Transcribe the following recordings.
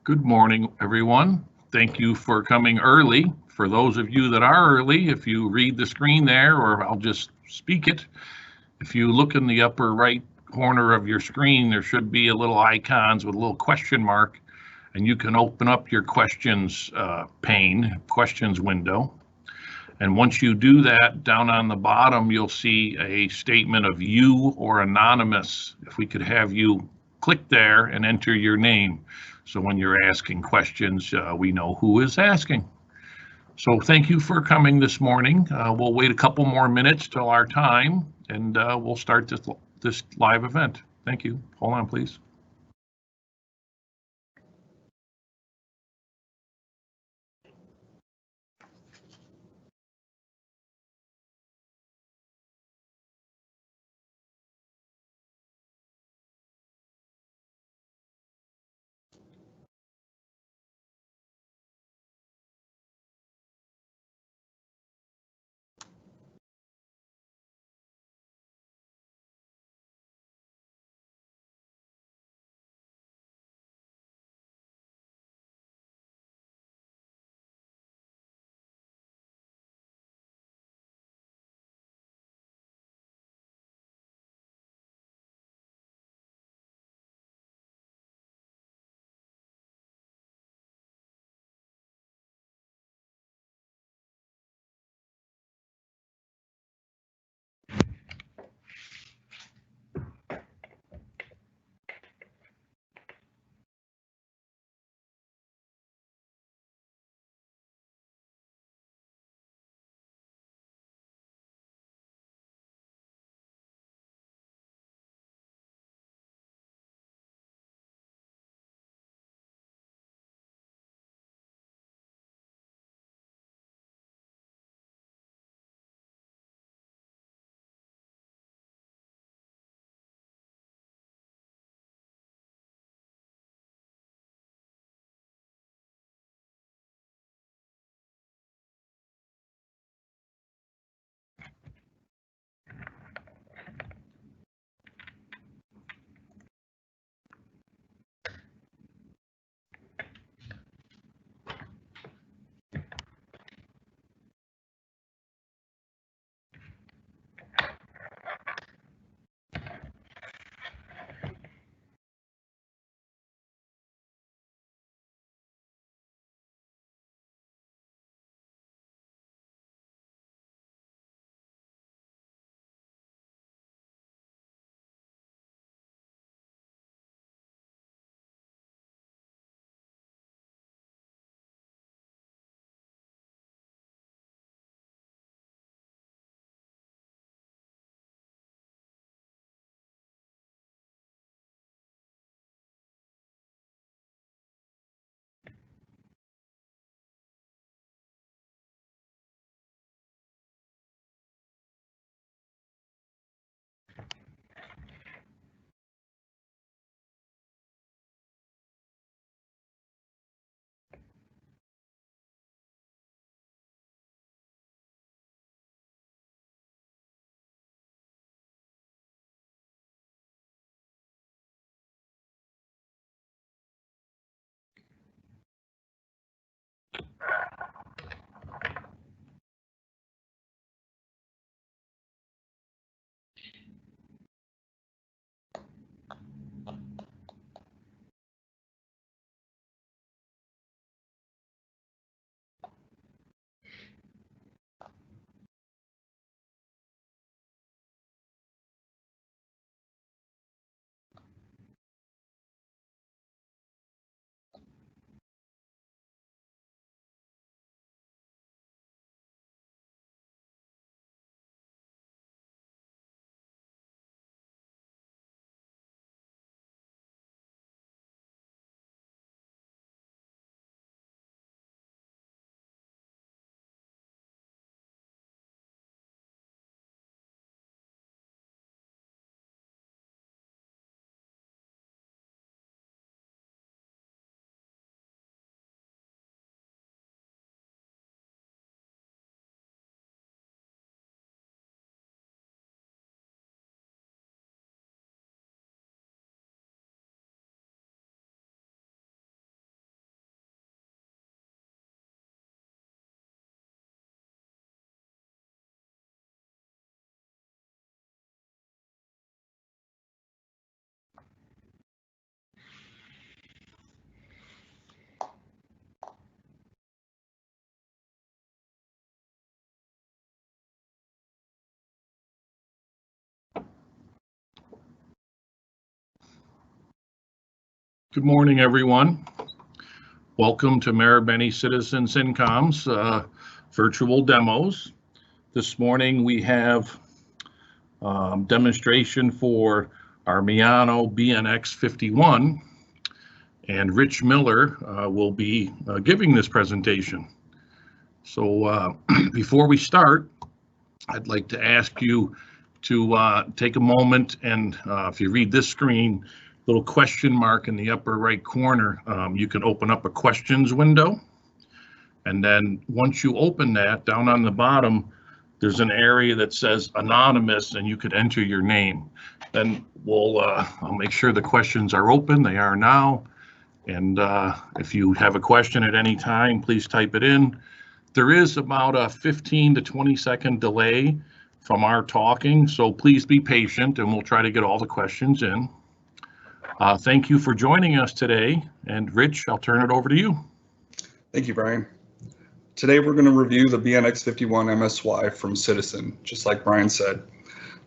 Good morning, everyone. Thank you for coming early. For those of you that are early, if you read the screen there, or I'll just speak it, if you look in the upper right corner of your screen, there should be a little icons with a little question mark, and you can open up your questions pane, questions window. And once you do that, down on the bottom, you'll see a statement of you or anonymous. If we could have you click there and enter your name. So when you're asking questions, we know who is asking. So thank you for coming this morning. We'll wait a couple more minutes till our time, and we'll start this live event. Thank you. Hold on, please. Good morning, everyone. Welcome to Marubeni Citizen-Cincom's virtual demos. This morning we have demonstration for our Miyano BNX 51, and Rich Miller will be giving this presentation. So before we start, I'd like to ask you to take a moment and if you read this screen, little question mark in the upper right corner, you can open up a questions window. And then once you open that, down on the bottom, there's an area that says anonymous and you could enter your name. Then I'll make sure the questions are open. They are now. And if you have a question at any time, please type it in. There is about a 15 to 20-second delay from our talking, so please be patient and we'll try to get all the questions in. Thank you for joining us today, and Rich, I'll turn it over to you. Thank you, Brian. Today we're going to review the BNX 51 MSY from Citizen, just like Brian said.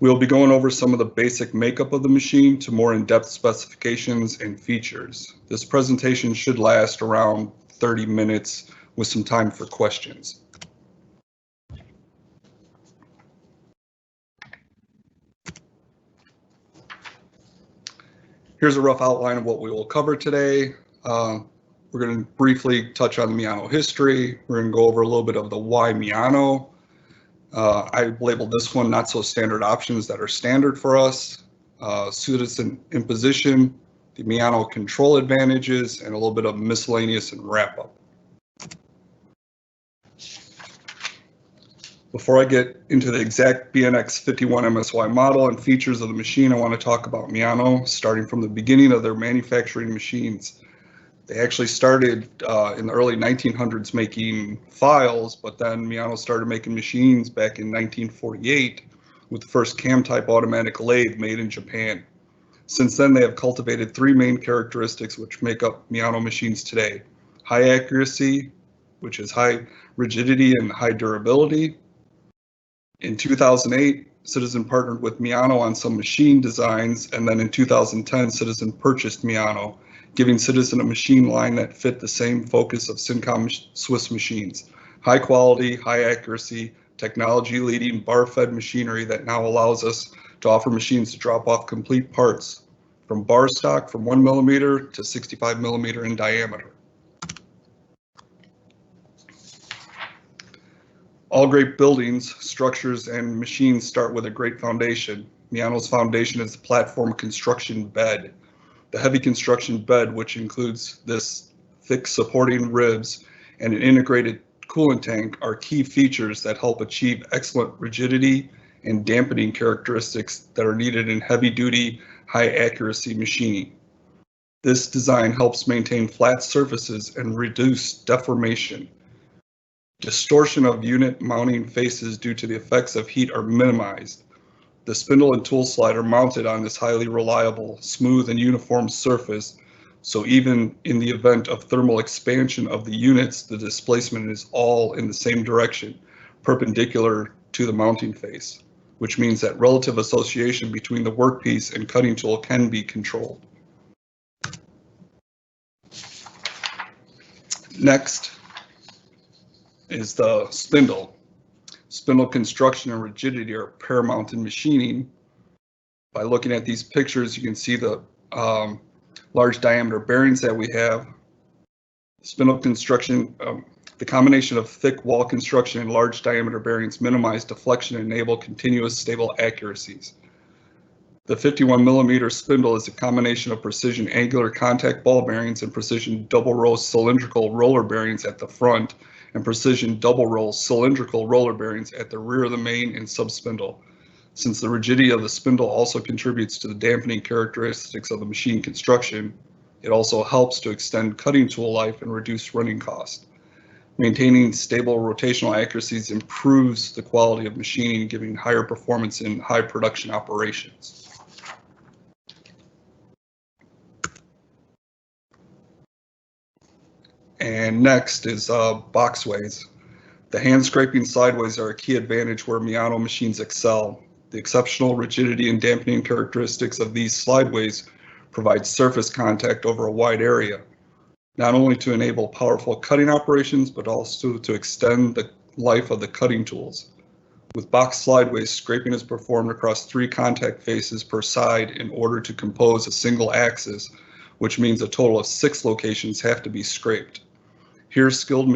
We'll be going over some of the basic makeup of the machine to more in-depth specifications and features. This presentation should last around 30 minutes with some time for questions. Here's a rough outline of what we will cover today. We're going to briefly touch on Miyano history. We're going to go over a little bit of the why Miyano. I labeled this one not so standard options that are standard for us, Citizen imposition, the Miyano control advantages, and a little bit of miscellaneous and wrap up. Before I get into the exact BNX 51 MSY model and features of the machine, I want to talk about Miyano, starting from the beginning of their manufacturing machines. They actually started in the early 1900s making files, but then Miyano started making machines back in 1948 with the first cam-type automatic lathe made in Japan. Since then, they have cultivated three main characteristics which make up Miyano machines today: high accuracy, which is high rigidity and high durability. In 2008, Citizen partnered with Miyano on some machine designs, and then in 2010, Citizen purchased Miyano, giving Citizen a machine line that fit the same focus of Cincom Swiss machines: high quality, high accuracy, technology-leading bar-fed machinery that now allows us to offer machines to drop off complete parts from bar stock from 1 millimeter to 65 millimeter in diameter. All great buildings, structures, and machines start with a great foundation. Miyano's foundation is the platform construction bed. The heavy construction bed, which includes this thick supporting ribs and an integrated coolant tank, are key features that help achieve excellent rigidity and dampening characteristics that are needed in heavy-duty, high-accuracy machining. This design helps maintain flat surfaces and reduce deformation. Distortion of unit mounting faces due to the effects of heat are minimized. The spindle and tool slide are mounted on this highly reliable, smooth, and uniform surface, so even in the event of thermal expansion of the units, the displacement is all in the same direction, perpendicular to the mounting face, which means that relative association between the workpiece and cutting tool can be controlled. Next is the spindle. Spindle construction and rigidity are paramount in machining. By looking at these pictures, you can see the large diameter bearings that we have. Spindle construction, the combination of thick wall construction and large diameter bearings minimize deflection and enable continuous stable accuracies. The 51 millimeter spindle is a combination of precision angular contact ball bearings and precision double row cylindrical roller bearings at the front, and precision double roll cylindrical roller bearings at the rear of the main and subspindle. Since the rigidity of the spindle also contributes to the dampening characteristics of the machine construction, it also helps to extend cutting tool life and reduce running cost. Maintaining stable rotational accuracies improves the quality of machining, giving higher performance in high production operations. And next is boxways. The hand scraping sideways are a key advantage where Miyano machines excel. The exceptional rigidity and dampening characteristics of these slideways provides surface contact over a wide area, not only to enable powerful cutting operations, but also to extend the life of the cutting tools. With box slideways, scraping is performed across 3 contact faces per side in order to compose a single axis, which means a total of 6 locations have to be scraped. Here, skilled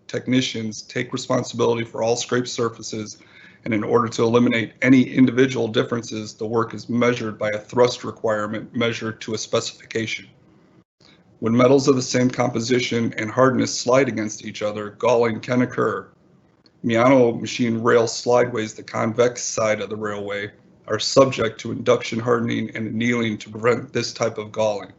technicians take responsibility for all scraped surfaces, and in order to eliminate any individual differences, the work is measured by a thrust requirement measured to a specification. When metals of the same composition and hardness slide against each other, galling can occur. Miyano machine rail slideways, the convex side of the railway, are subject to induction hardening and annealing to prevent this type of galling.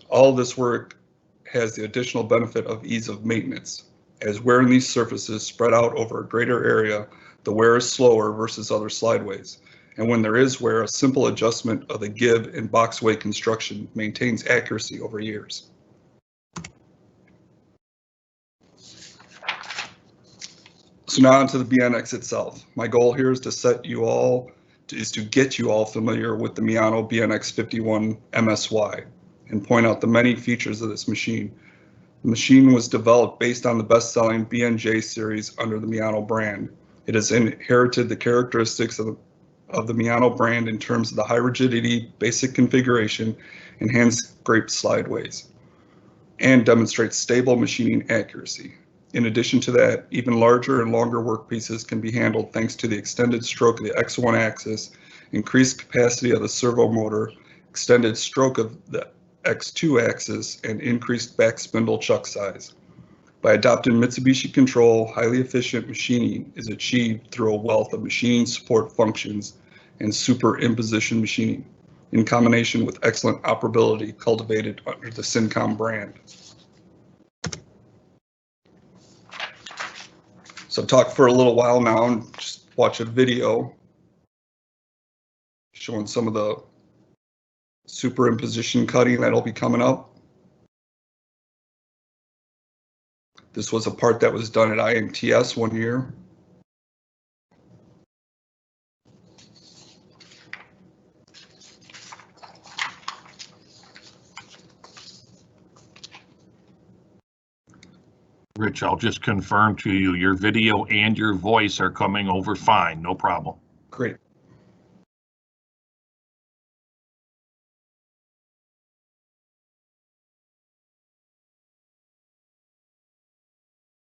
All this work has the additional benefit of ease of maintenance. As wear in these surfaces spread out over a greater area, the wear is slower versus other slideways. And when there is wear, a simple adjustment of the give and boxway construction maintains accuracy over years. So now onto the BNX itself. My goal here is to get you all familiar with the Miyano BNX 51 MSY and point out the many features of this machine. The machine was developed based on the best-selling BNJ series under the Miyano brand. It has inherited the characteristics of the Miyano brand in terms of the high rigidity, basic configuration, and hand scrape slideways, and demonstrates stable machining accuracy. In addition to that, even larger and longer workpieces can be handled thanks to the extended stroke of the X1 axis, increased capacity of the servo motor, extended stroke of the X2 axis, and increased back spindle chuck size. By adopting Mitsubishi control, highly efficient machining is achieved through a wealth of machining support functions and superimposition machining, in combination with excellent operability cultivated under the Cincom brand. So I've talked for a little while now and just watch a video showing some of the superimposition cutting that'll be coming up. This was a part that was done at IMTS one year. Rich, I'll just confirm to you, your video and your voice are coming over fine, no problem. Great.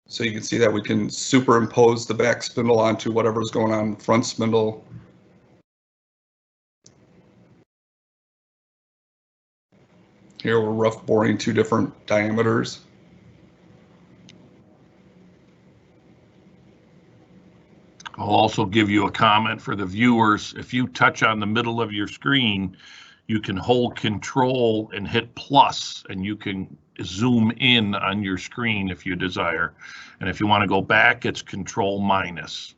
So you can see that we can superimpose the back spindle onto whatever's going on in the front spindle. Here we're rough boring 2 different diameters. I'll also give you a comment for the viewers. If you touch on the middle of your screen, you can hold Control and hit plus, and you can zoom in on your screen if you desire. And if you want to go back, it's Control minus.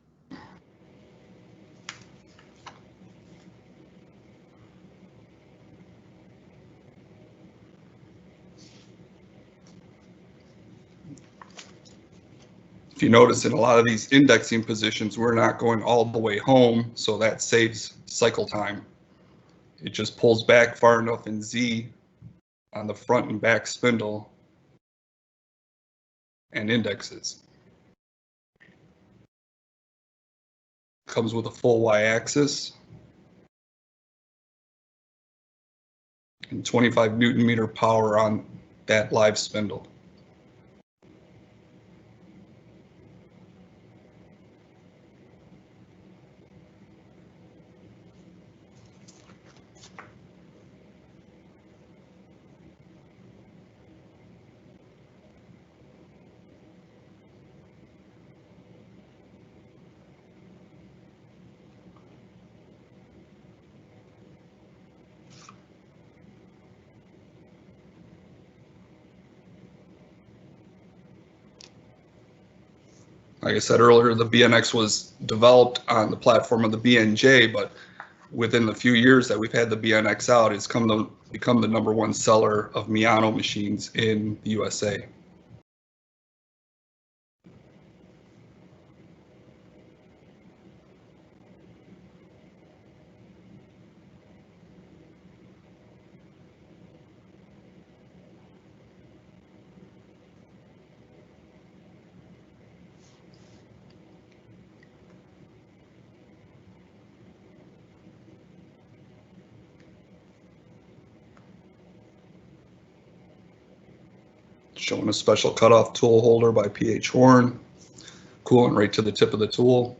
If you notice, in a lot of these indexing positions, we're not going all the way home, so that saves cycle time. It just pulls back far enough in Z on the front and back spindle and indexes. Comes with a full Y-axis and 25 Newton meter power on that live spindle. Like I said earlier, the BNX was developed on the platform of the BNJ, but within the few years that we've had the BNX out, it's become the #1 seller of Miyano machines in the USA. Showing a special cutoff tool holder by PH Horn, coolant right to the tip of the tool.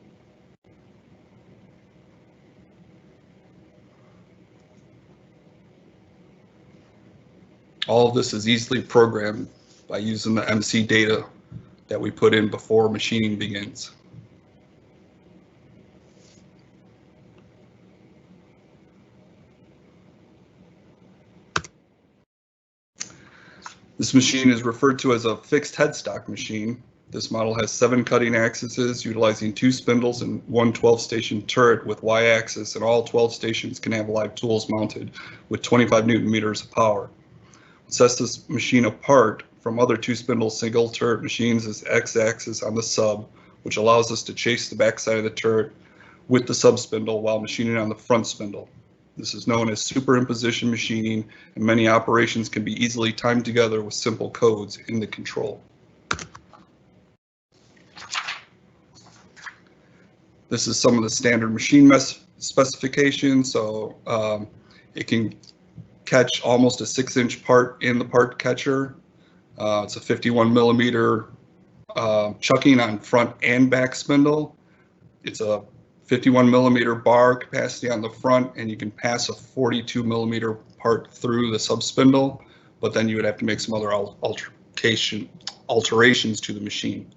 All of this is easily programmed by using the MC data that we put in before machining begins. This machine is referred to as a fixed headstock machine. This model has 7 cutting axes utilizing 2 spindles and 1 12-station turret with Y-axis, and all 12 stations can have live tools mounted with 25 Newton meters of power. What sets this machine apart from other 2-spindle single turret machines is X-axis on the sub, which allows us to chase the backside of the turret with the sub spindle while machining on the front spindle. This is known as superimposition machining, and many operations can be easily timed together with simple codes in the control. This is some of the standard machine specifications. So it can catch almost a 6-inch part in the part catcher. It's a 51 millimeter chucking on front and back spindle. It's a 51 millimeter bar capacity on the front, and you can pass a 42 millimeter part through the sub spindle, but then you would have to make some other alterations to the machine.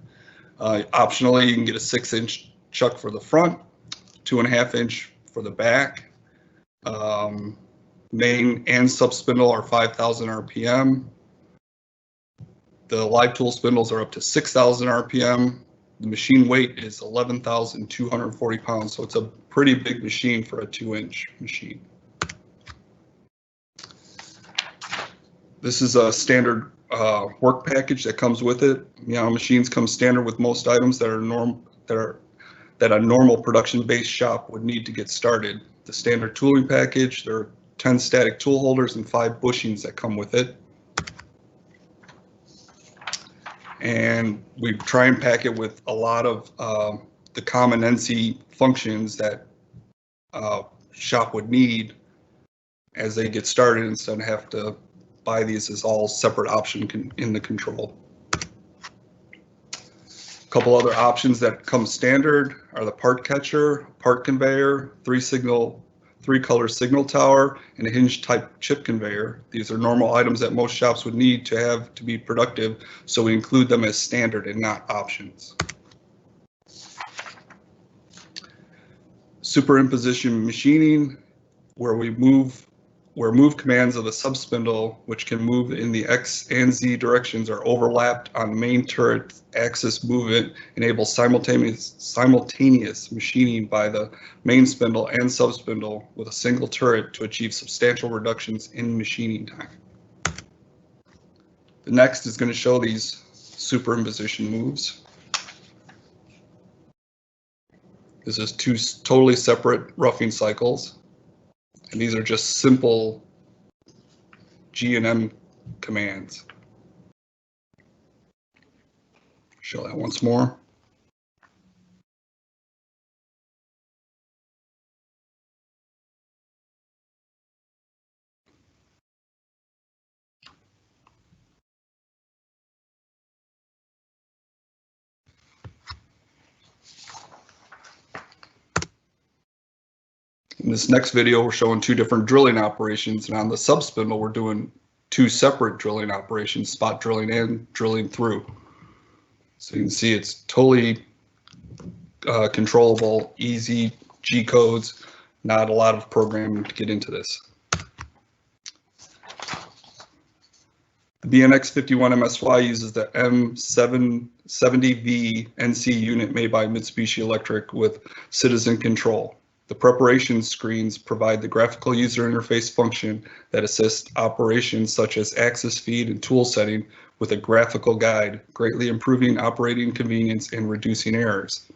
Optionally, you can get a 6-inch chuck for the front, 2.5 inch for the back. Main and sub spindle are 5,000 RPM. The live tool spindles are up to 6,000 RPM. The machine weight is 11,240 pounds, so it's a pretty big machine for a 2-inch machine. This is a standard work package that comes with it. Miyano machines come standard with most items that a normal production-based shop would need to get started. The standard tooling package, there are 10 static tool holders and 5 bushings that come with it. And we try and pack it with a lot of the common NC functions that shop would need as they get started, instead of have to buy these as all separate option in the control. A couple other options that come standard are the part catcher, part conveyor, 3-color signal tower, and a hinge type chip conveyor. These are normal items that most shops would need to have to be productive, so we include them as standard and not options. Superimposition machining, where move commands of the sub spindle, which can move in the X and Z directions, are overlapped on main turret axis movement, enables simultaneous machining by the main spindle and sub spindle with a single turret to achieve substantial reductions in machining time. The next is going to show these superimposition moves. This is 2 totally separate roughing cycles. And these are just simple G and M commands. Show that once more. In this next video, we're showing 2 different drilling operations, and on the sub spindle, we're doing 2 separate drilling operations, spot drilling and drilling through. So you can see it's totally controllable, easy G codes, not a lot of programming to get into this. The BNX 51 MSY uses the M770V NC unit made by Mitsubishi Electric with Citizen control. The preparation screens provide the graphical user interface function that assists operations such as axis feed and tool setting with a graphical guide, greatly improving operating convenience and reducing errors.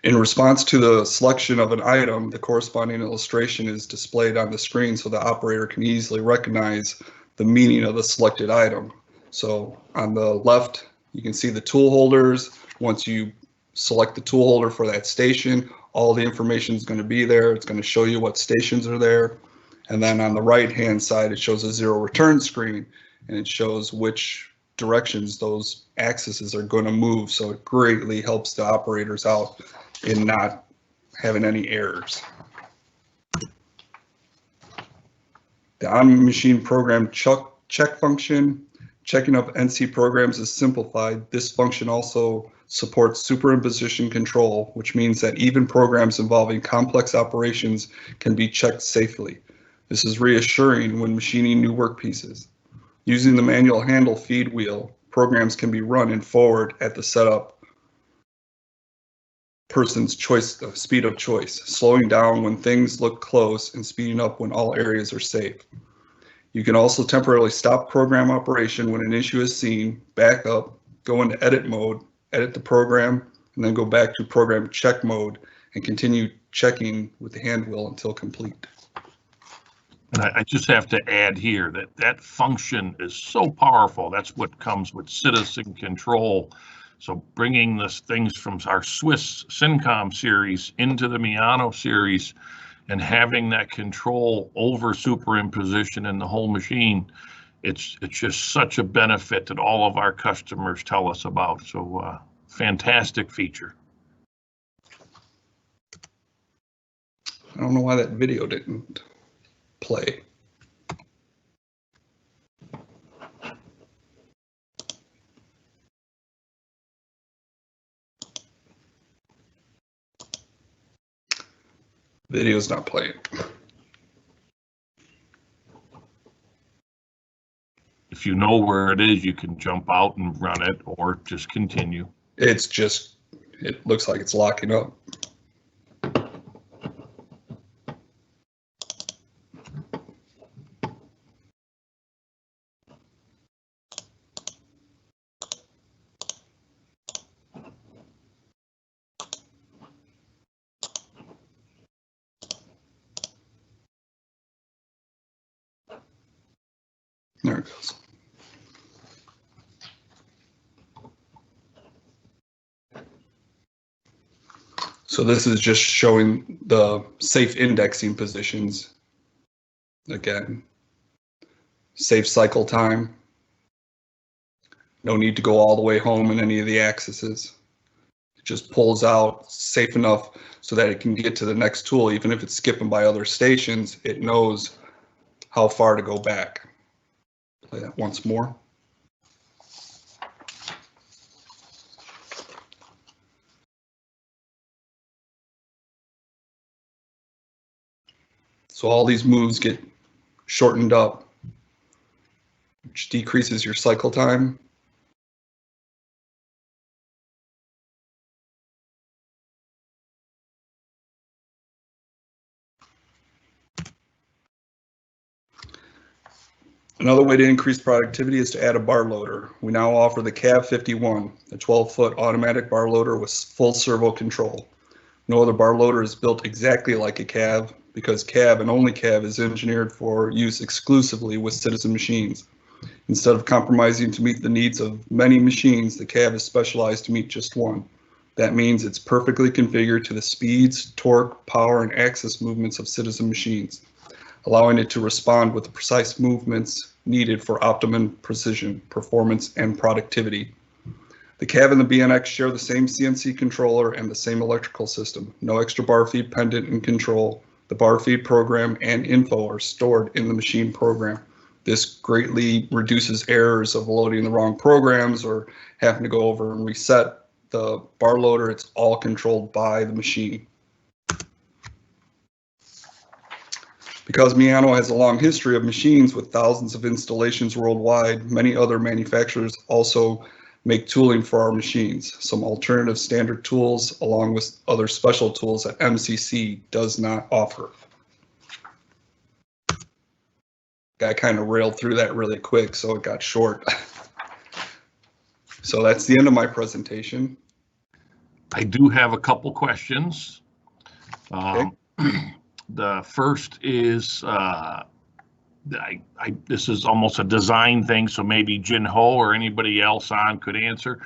In response to the selection of an item, the corresponding illustration is displayed on the screen so the operator can easily recognize the meaning of the selected item. So on the left, you can see the tool holders. Once you select the tool holder for that station, all the information is going to be there. It's going to show you what stations are there. And then on the right-hand side, it shows a zero return screen, and it shows which directions those axes are going to move. So it greatly helps the operators out in not having any errors. The on-machine program check function, checking of NC programs is simplified. This function also supports superimposition control, which means that even programs involving complex operations can be checked safely. This is reassuring when machining new workpieces. Using the manual handle feed wheel, programs can be run and forward at the setup person's choice, the speed of choice, slowing down when things look close and speeding up when all areas are safe. You can also temporarily stop program operation when an issue is seen, back up, go into edit mode, edit the program, and then go back to program check mode and continue checking with the hand wheel until complete. And I just have to add here that that function is so powerful. That's what comes with citizen control. So bringing this things from our Swiss Cincom series into the Miyano series and having that control over superimposition in the whole machine, it's just such a benefit that all of our customers tell us about. So fantastic feature. I don't know why that video didn't play. Video's not playing. If you know where it is, you can jump out and run it or just continue. It's just, it looks like it's locking up. There it goes. So this is just showing the safe indexing positions. Again, safe cycle time. No need to go all the way home in any of the axes. It just pulls out safe enough so that it can get to the next tool. Even if it's skipping by other stations, it knows how far to go back. Play that once more. So all these moves get shortened up, which decreases your cycle time. Another way to increase productivity is to add a bar loader. We now offer the CAV 51, a 12-foot automatic bar loader with full servo control. No other bar loader is built exactly like a CAV because CAV and only CAV is engineered for use exclusively with Citizen machines. Instead of compromising to meet the needs of many machines, the CAV is specialized to meet just one. That means it's perfectly configured to the speeds, torque, power, and axis movements of Citizen machines, allowing it to respond with the precise movements needed for optimum precision, performance, and productivity. The CAV and the BNX share the same CNC controller and the same electrical system. No extra bar feed pendant and control. The bar feed program and info are stored in the machine program. This greatly reduces errors of loading the wrong programs or having to go over and reset the bar loader. It's all controlled by the machine. Because Miyano has a long history of machines with thousands of installations worldwide, many other manufacturers also make tooling for our machines. Some alternative standard tools, along with other special tools that MCC does not offer. I kind of railed through that really quick, so it got short. So that's the end of my presentation. I do have a couple questions. Okay. The first is, this is almost a design thing, so maybe Jin Ho or anybody else on could answer.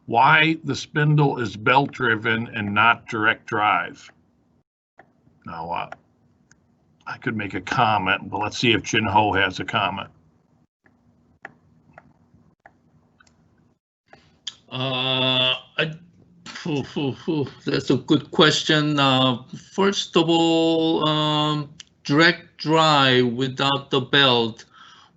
Why the spindle is belt driven and not direct drive? Now, I could make a comment, but let's see if Jin-Ho has a comment. That's a good question. First of all, direct drive without the belt.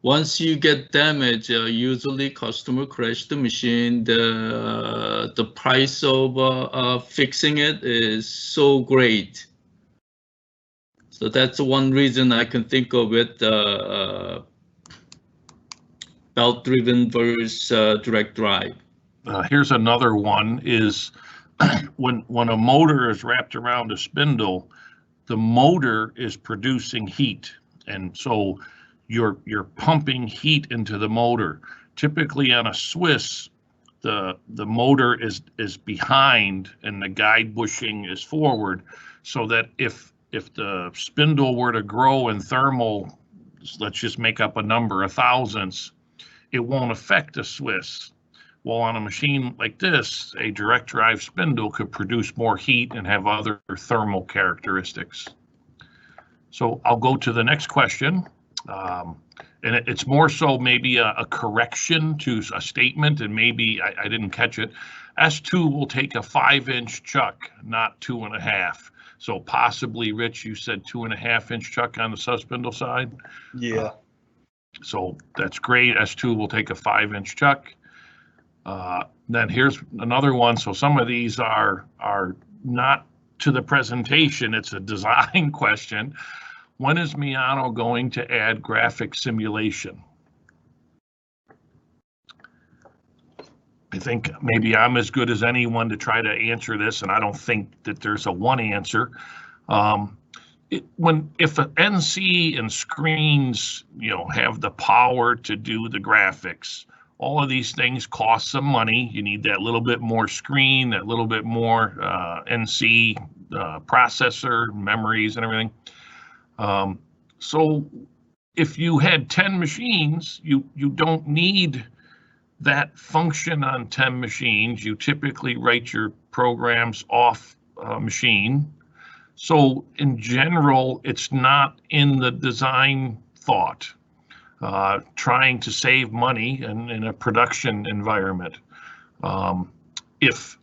Once you get damage, usually customer crash the machine. The price of fixing it is so great. So that's one reason I can think of it. Belt-driven versus direct drive. Here's another one: is when a motor is wrapped around a spindle, the motor is producing heat, and so you're pumping heat into the motor. Typically on a Swiss, the motor is behind and the guide bushing is forward, so that if the spindle were to grow in thermal, let's just make up a number, 1,000ths, it won't affect a Swiss. Well, on a machine like this, a direct drive spindle could produce more heat and have other thermal characteristics. So I'll go to the next question. And it's more so maybe a correction to a statement, and maybe I didn't catch it. S2 will take a 5-inch chuck, not 2.5. So possibly, Rich, you said 2.5-inch chuck on the subspindle side? Yeah. So that's great. S2 will take a 5-inch chuck. Then here's another one. So some of these are not to the presentation. It's a design question. When is Miyano going to add graphic simulation? I think maybe I'm as good as anyone to try to answer this, and I don't think that there's a one answer. If an NC and screens, have the power to do the graphics, all of these things cost some money. You need that little bit more screen, that little bit more NC processor, memories, and everything. So if you had 10 machines, you don't need that function on 10 machines. You typically write your programs off machine. So in general, it's not in the design thought, trying to save money in a production environment. If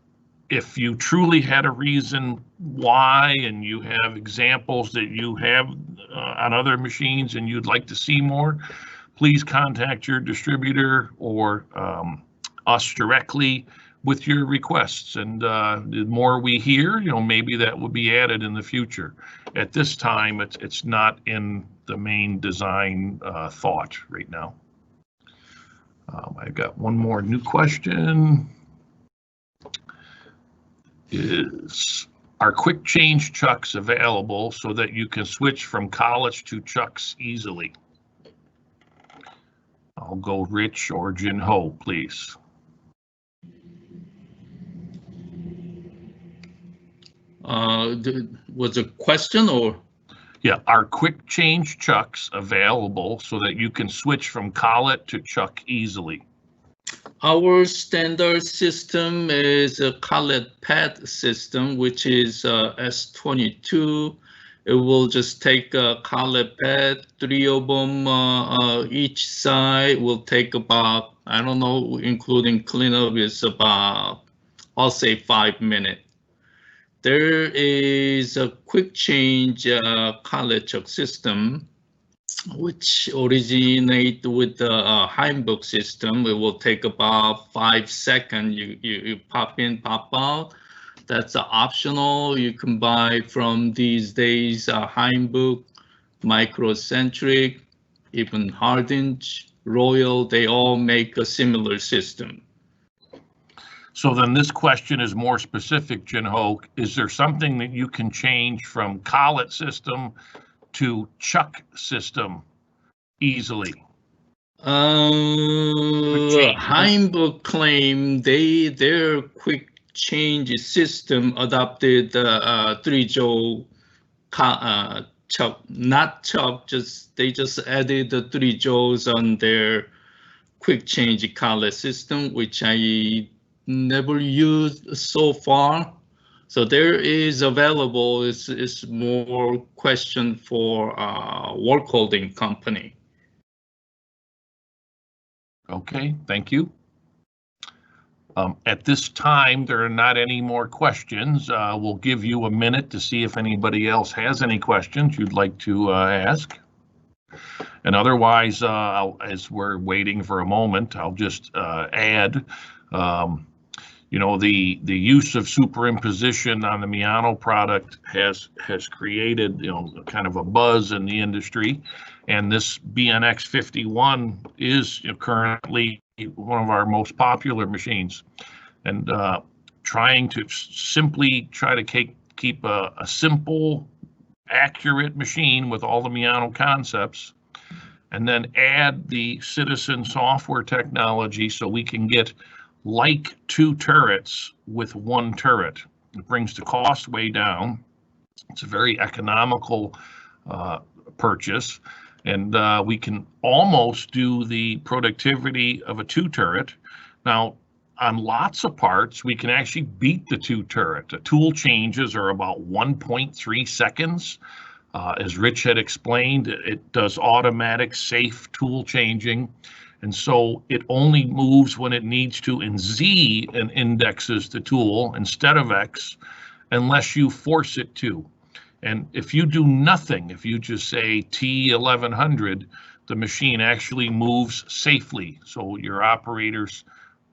you truly had a reason why, and you have examples that you have on other machines and you'd like to see more, please contact your distributor or us directly with your requests. And the more we hear, maybe that will be added in the future. At this time, it's not in the main design thought right now. I've got one more new question. Are quick change chucks available so that you can switch from collets to chucks easily? I'll go Rich or Jin-Ho, please. Was a question or? Yeah, are quick change chucks available so that you can switch from collet to chuck easily? Our standard system is a collet pad system, which is S22. It will just take a collet pad, 3 of them each side. Will take about, I don't know, including cleanup, is about, I'll say 5 minutes. There is a quick change collet chuck system, which originate with the Heimbook system. It will take about 5 seconds. You pop in, pop out. That's optional. You can buy from these days Heimbook, Microcentric, even Hardinge, Royal. They all make a similar system. So then this question is more specific, Jin-Ho. Is there something that you can change from collet system to chuck system easily? Heimbook claim their quick change system adopted 3-jaw chuck, not chuck, they just added the 3 jaws on their quick change collet system, which I never used so far. So there is available. It's more question for work holding company. Okay, thank you. At this time, there are not any more questions. We'll give you a minute to see if anybody else has any questions you'd like to ask. And otherwise, as we're waiting for a moment, I'll just add, you know, the use of superimposition on the Miyano product has created, you know, kind of a buzz in the industry. And this BNX 51 is, you know, currently one of our most popular machines, and trying to simply try to keep a simple, accurate machine with all the Miyano concepts, and then add the Citizen software technology so we can get like 2 turrets with 1 turret. It brings the cost way down. It's a very economical purchase, and we can almost do the productivity of a 2 turret. Now, on lots of parts, we can actually beat the 2 turret. The tool changes are about 1.3 seconds. As Rich had explained, it does automatic safe tool changing. And so it only moves when it needs to in Z and indexes the tool instead of X, unless you force it to. And if you do nothing, if you just say T1100, the machine actually moves safely. So your operators,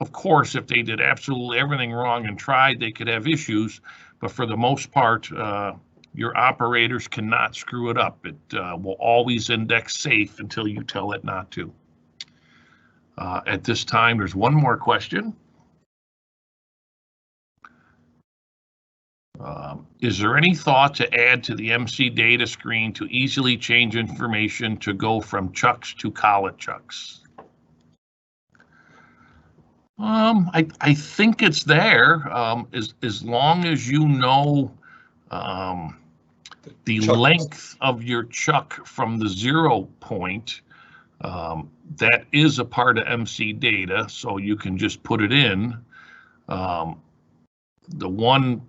of course, if they did absolutely everything wrong and tried, they could have issues. But for the most part, your operators cannot screw it up. It will always index safe until you tell it not to. At this time, there's one more question. Is there any thought to add to the MC data screen to easily change information to go from chucks to collet chucks? I think it's there, as long as you know the length of your chuck from the 0 point. That is a part of MC data, so you can just put it in. The one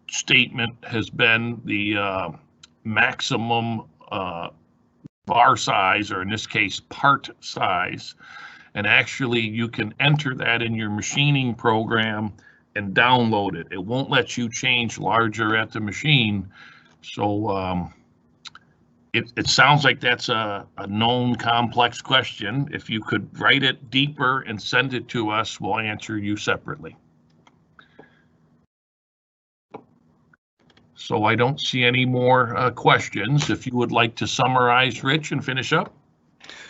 statement has been the maximum bar size, or in this case, part size. And actually, you can enter that in your machining program and download it. It won't let you change larger at the machine. So it sounds like that's a known complex question. If you could write it deeper and send it to us, we'll answer you separately. So I don't see any more questions. If you would like to summarize, Rich, and finish up.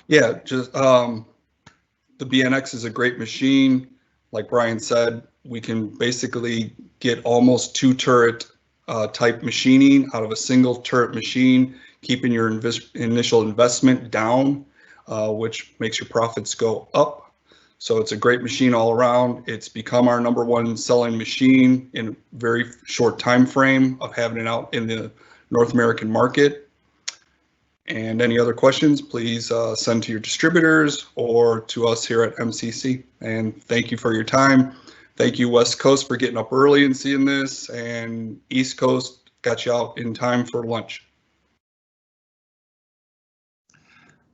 Yeah, just the BNX is a great machine. Like Brian said, we can basically get almost 2 turret type machining out of a single turret machine, keeping your initial investment down, which makes your profits go up. So it's a great machine all around. It's become our #1 selling machine in a very short time frame of having it out in the North American market. And any other questions, please send to your distributors or to us here at MCC. And thank you for your time. Thank you, West Coast, for getting up early and seeing this, and East Coast got you out in time for lunch.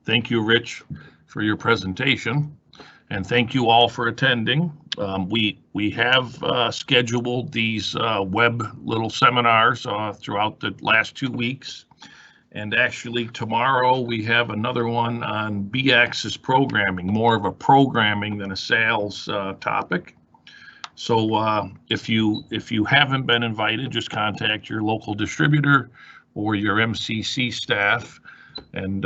Thank you, Rich, for your presentation, and thank you all for attending. We have scheduled these web little seminars throughout the last 2 weeks. And actually tomorrow we have another one on B-axis programming, more of a programming than a sales topic. So if you haven't been invited, just contact your local distributor or your MCC staff. And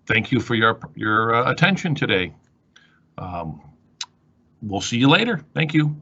thank you for your attention today. We'll see you later. Thank you.